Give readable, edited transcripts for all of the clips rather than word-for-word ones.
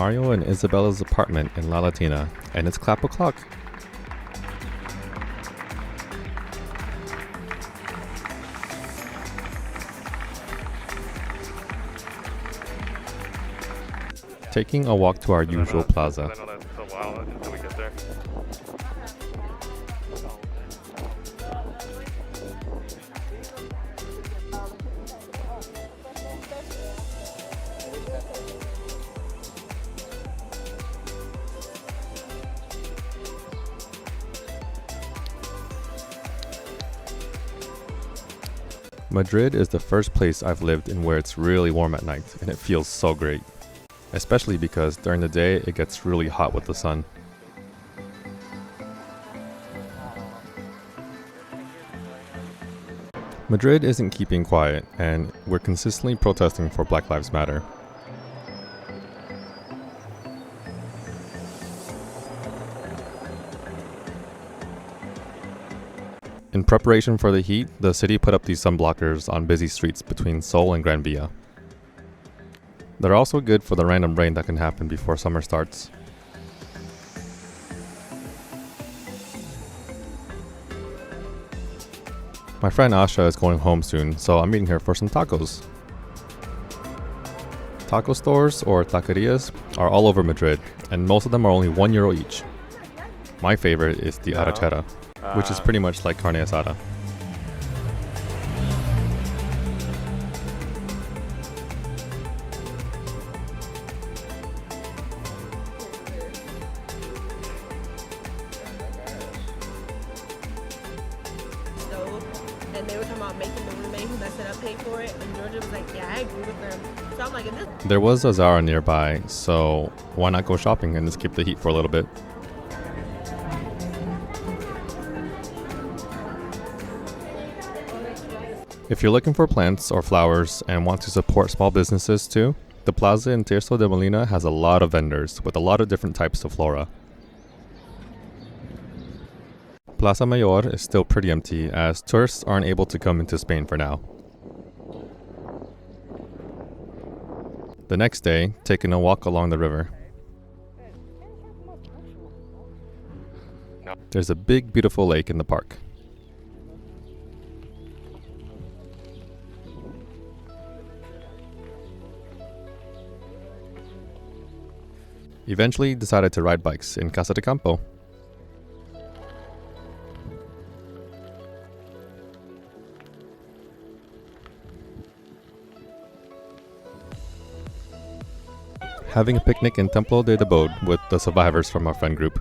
Mario and Isabella's apartment in La Latina, and it's clap o'clock. Taking a walk to our usual plaza. I know that's a while until we get there. Madrid is the first place I've lived in where it's really warm at night, and it feels so great. Especially because during the day it gets really hot with the sun. Madrid isn't keeping quiet, and we're consistently protesting for Black Lives Matter. In preparation for the heat, the city put up these sunblockers on busy streets between Seoul and Gran Via. They're also good for the random rain that can happen before summer starts. My friend Asha is going home soon, so I'm meeting her for some tacos. Taco stores, or taquerias, are all over Madrid, and most of them are only €1 each. My favorite is the arrachera, which is pretty much like carne asada. And they were talking about making the roommate who messed it up pay for it, and Georgia was like, yeah, I agree with them. So I'm like, There was a Zara nearby, so why not go shopping and escape the heat for a little bit? If you're looking for plants or flowers and want to support small businesses too, the plaza in Tirso de Molina has a lot of vendors with a lot of different types of flora. Plaza Mayor is still pretty empty as tourists aren't able to come into Spain for now. The next day, taking a walk along the river. There's a big beautiful lake in the park. Eventually decided to ride bikes in Casa de Campo. Having a picnic in Templo de Debod with the survivors from our friend group.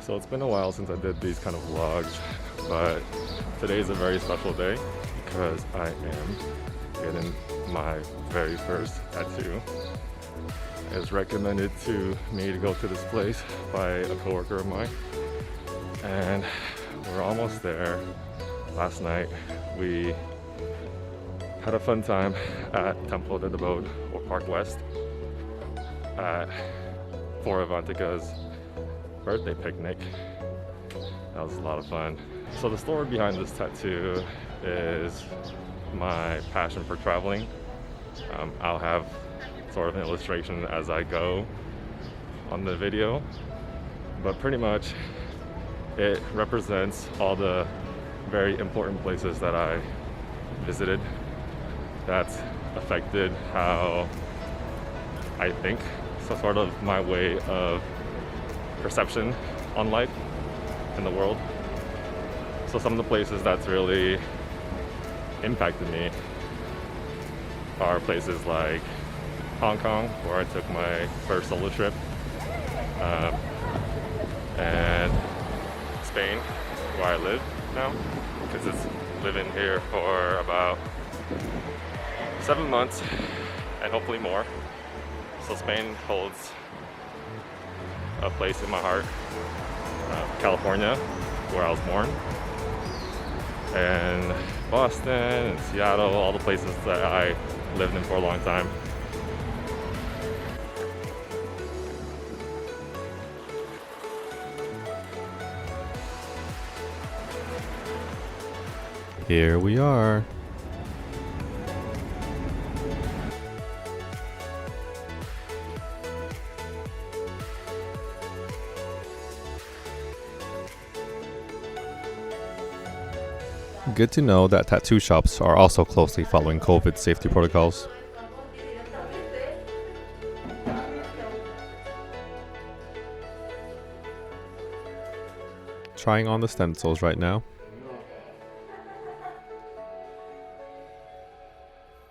So it's been a while since I did these kind of vlogs, but today is a very special day because I am getting my very first tattoo. It was recommended to me to go to this place by a coworker of mine, and we're almost there. Last night we had a fun time at Templo de Debod, or Park West, at for Avantica's birthday picnic. That was a lot of fun. So the story behind this tattoo is my passion for traveling. I'll have sort of an illustration as I go on the video, but pretty much it represents all the very important places that I visited that's affected how I think. So sort of my way of perception on life in the world. So some of the places that's really impacted me are places like Hong Kong, where I took my first solo trip, and Spain, where I live now, because it's living here for about 7 months and hopefully more. So Spain holds a place in my heart, California, where I was born, and Boston and Seattle, all the places that I lived in for a long time. Here we are. Good to know that tattoo shops are also closely following COVID safety protocols. Trying on the stencils right now.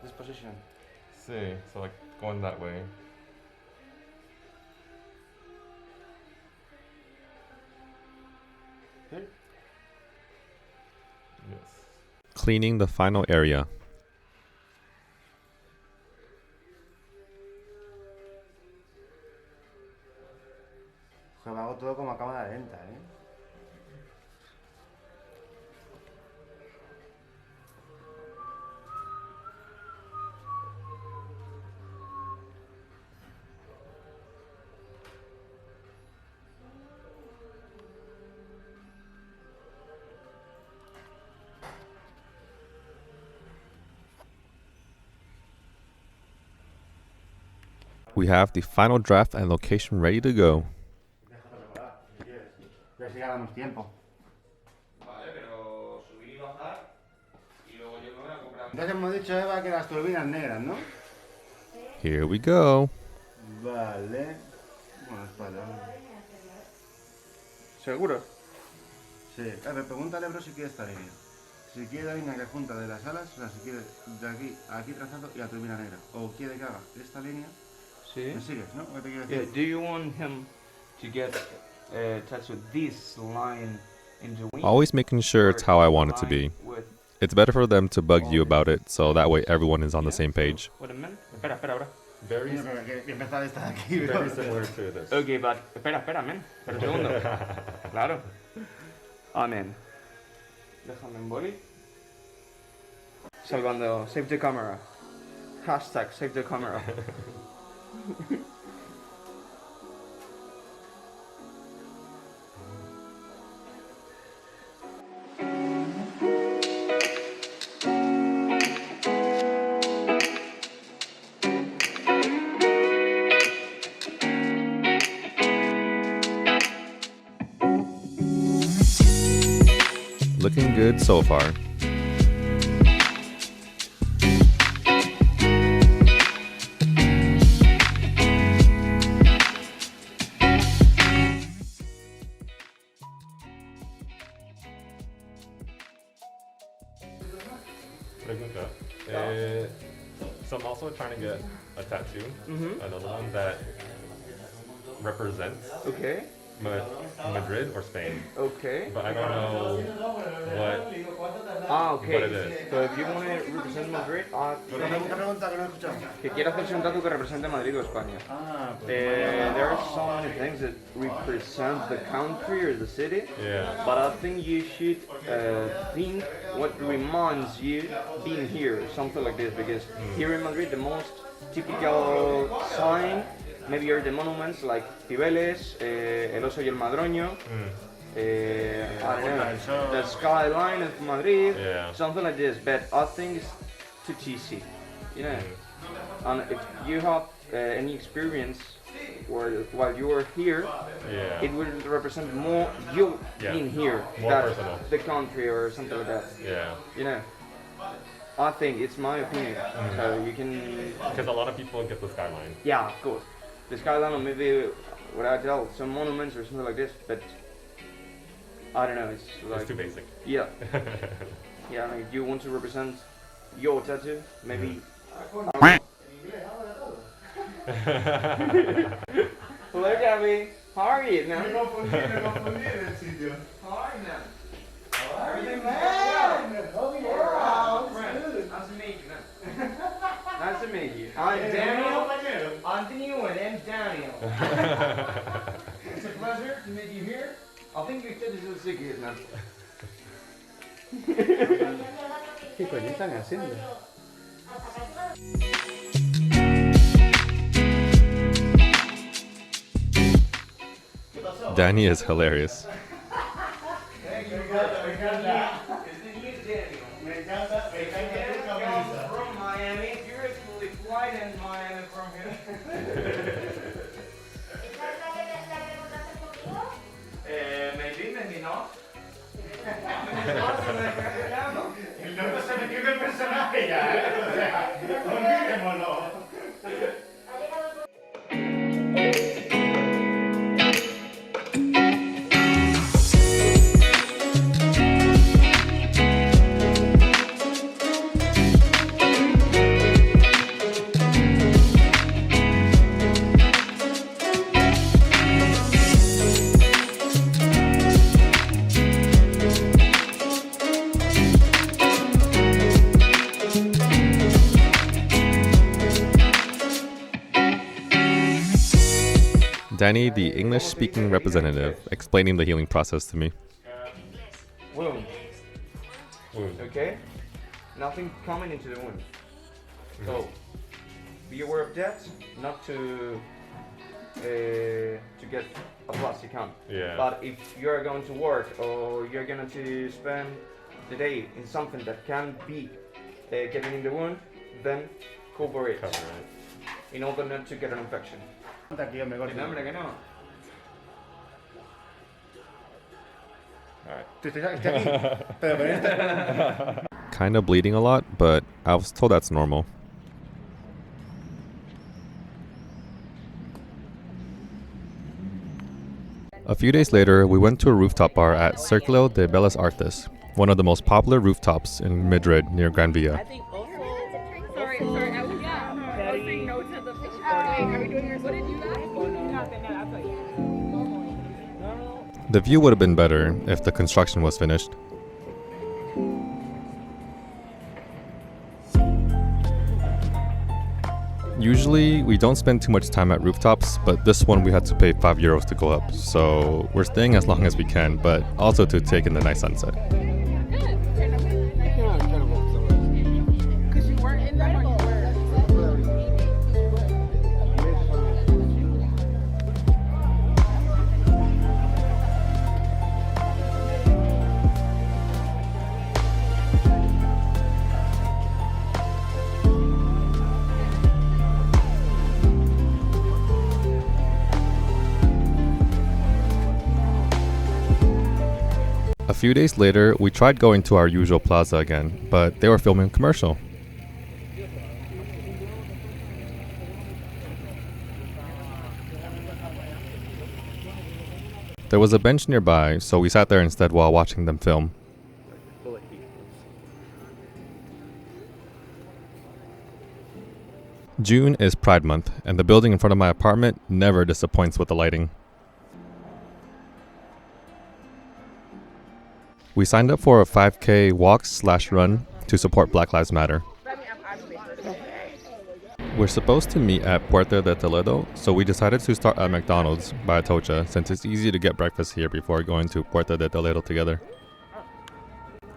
This position. See, so like going that way. Here? Yes. Cleaning the final area. Lo hago todo como a cámara lenta, ¿eh? We have the final draft and location ready to go. Ya si ganamos tiempo. Vale, pero subir y bajar y luego yo me voy a comprar. Entonces hemos dicho, Eva, que las turbinas negras, ¿no? Here we go. Vale. Bueno, espera. ¿Seguro? Sí. A ver, pregúntale, bro, si quiere esta línea. Si quiere la línea que junta de las alas, o sea, si quiere de aquí a aquí trazado y la turbina negra. O quiere que haga esta línea. Sí. ¿Me sigues, no? ¿Qué te quiero Yeah, decir? do you want him to get tattooed this line in the wing? Always making sure it's how I want it to be. With, It's better for them to bug you about it, so that way everyone is on the same page. wait a minute. Espera, ahora. Very, Mira, pero que empezar esta de aquí, bro. very similar to this. Ok, but espera, men. Espera un segundo. Claro. Amen. Déjame en boli. Salvando. Save the camera. Hashtag save the camera. Looking good so far. Pregunta. So I'm also trying to get a tattoo, another one that represents Okay. Madrid or Spain, Okay. but I don't know what Okay. what it is. So if you want to represent Madrid, Pero una pregunta que no he escuchado. que quiera hacerse un tatu que represente Madrid o España. Ah, pues. There are so many things that represent the country or the city, Yeah. but I think you should think what reminds you being here, something like this, because here in Madrid the most typical sign maybe are the monuments like Cibeles, El Oso y el Madroño, I don't know, the skyline of Madrid, Yeah. something like this, but I think it's too cheesy, you know. And if you have any experience while you are here, Yeah. it will represent more you Yeah. being here More than personal. the country or something like that, Yeah. you know. I think it's my opinion, so you can, Because a lot of people get the skyline. yeah, of course. The skyline or maybe what I tell, some monuments or something like this, but I don't know, it's like, It's too basic. yeah, yeah, like if you want to represent your tattoo, maybe. Hello, Gabby. How are you, man? How are you, man? How are you, man? Nice to meet you, man. Nice to meet you. I'm Daniel. I'm Daniel and I'm Daniel. pleasure to meet you here. I think ustedes son seguir, man. ¿Qué coño están haciendo? Danny is hilarious. From Miami, directly flight in Miami from here. Maybe, maybe not. El loco se metió en el personaje ya, o sea, olvidémoslo. Danny, the English-speaking representative, explaining the healing process to me. Wound. Okay? Nothing coming into the wound. So, be aware of that, not to get a plastic hand. Yeah. But if you're going to work or you're going to spend the day in something that can be getting in the wound, then cover it. In order not to get an infection. Aquí yo me corto. No, hombre, que no. Estoy aquí, pero con esta... Kind of bleeding a lot, but I was told that's normal. A few days later, we went to a rooftop bar at Circulo de Bellas Artes, one of the most popular rooftops in Madrid near Gran Via. I think also. Sorry, I was saying no to the fish. Are we doing yours? What did you guys? Nothing. I thought you. The view would have been better if the construction was finished. Usually, we don't spend too much time at rooftops, but this one we had to pay €5 to go up, so we're staying as long as we can, but also to take in the nice sunset. Because you weren't in that or you were? A few days later, we tried going to our usual plaza again, but they were filming a commercial. There was a bench nearby, so we sat there instead while watching them film. June is Pride Month, and the building in front of my apartment never disappoints with the lighting. We signed up for a 5K walk/run to support Black Lives Matter. We're supposed to meet at Puerta de Toledo, so we decided to start at McDonald's by Atocha since it's easy to get breakfast here before going to Puerta de Toledo together.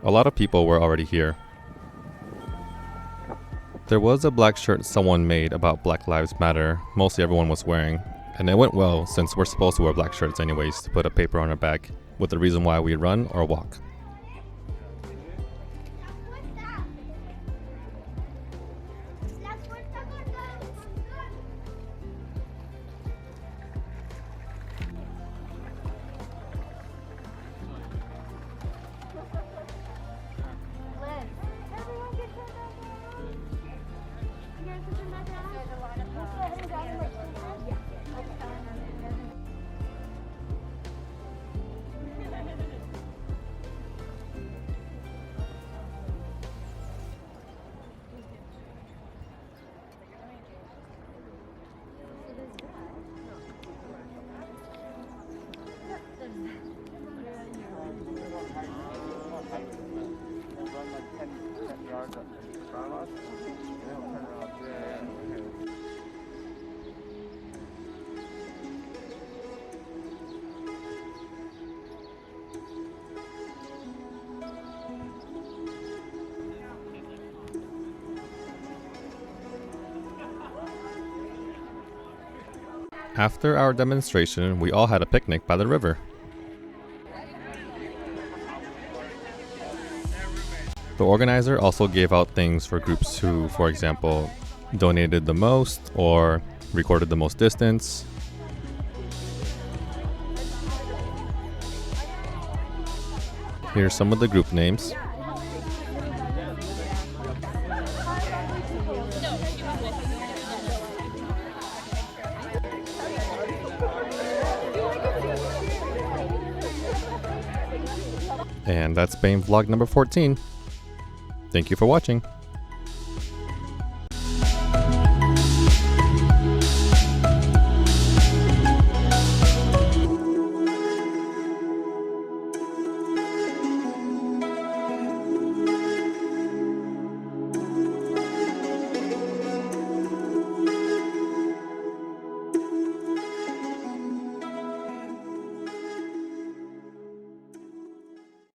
A lot of people were already here. There was a black shirt someone made about Black Lives Matter, mostly everyone was wearing, and it went well since we're supposed to wear black shirts anyways to put a paper on our back with the reason why we run or walk. After our demonstration, we all had a picnic by the river. The organizer also gave out things for groups who, for example, donated the most or recorded the most distance. Here's some of the group names. And that's Spain vlog number 14. Thank you for watching.